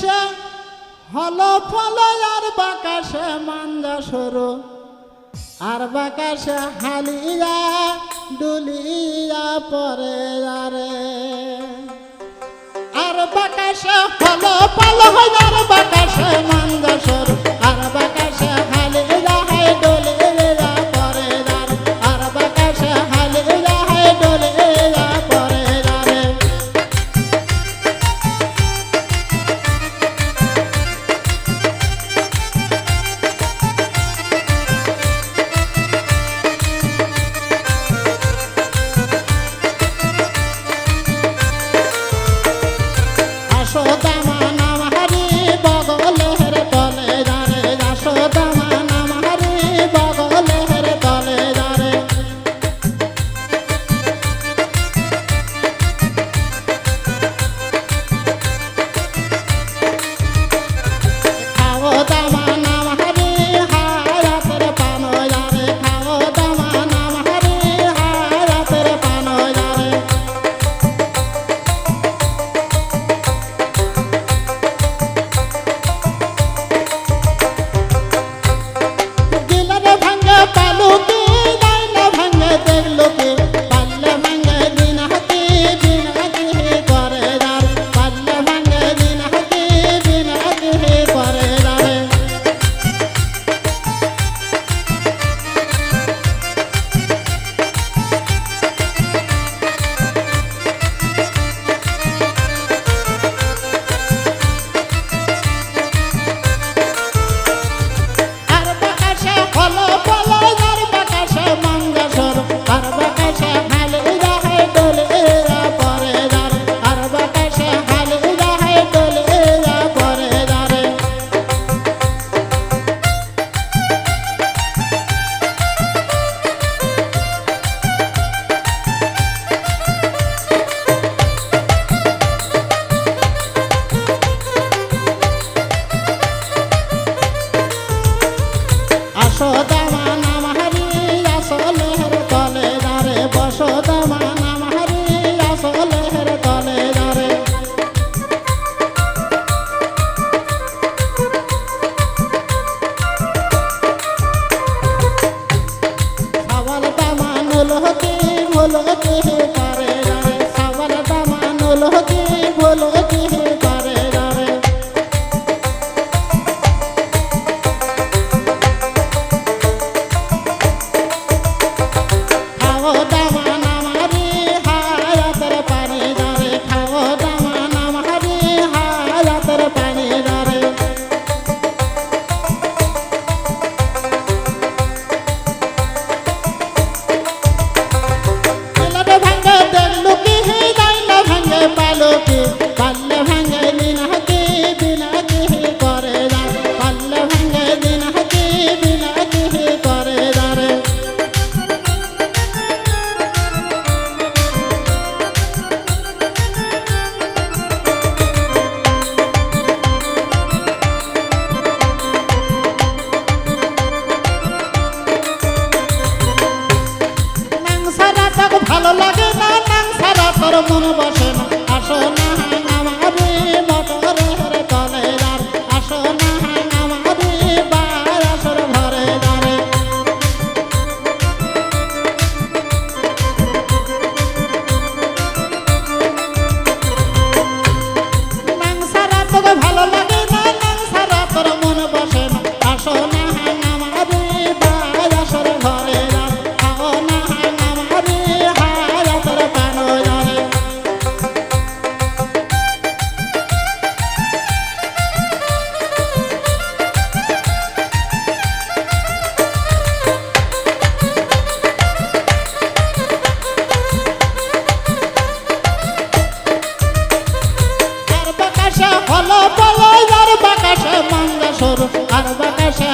বাকাশে হলো ফলো আর বাকাশে মাঞ্জা সরু আর বাকাশে হালিয়া ডুলিয়া পরে যারে আর বাকাশে হলো ফলো আর বাকাশে মাঞ্জা সরু আর বাকাশে হালিয়া ডুলিয়া পরে যারে আর বাকাশে হালিয়া ডুলিয়া পরে যারে ভালো লাগে না নাং সারা তোর মন বসে না আসো না আমারে মোটরের তলে যার আসো না আমারে বারাসর ঘরে যারে নাং সারা তোকে ভালো লাগে না নাং সারা তোর মন বসে না আসো না আমারে বারাসর ঘরে যার আসো না হলো বলো আর বাকাশে মাঞ্জা সরু আর বাকাশে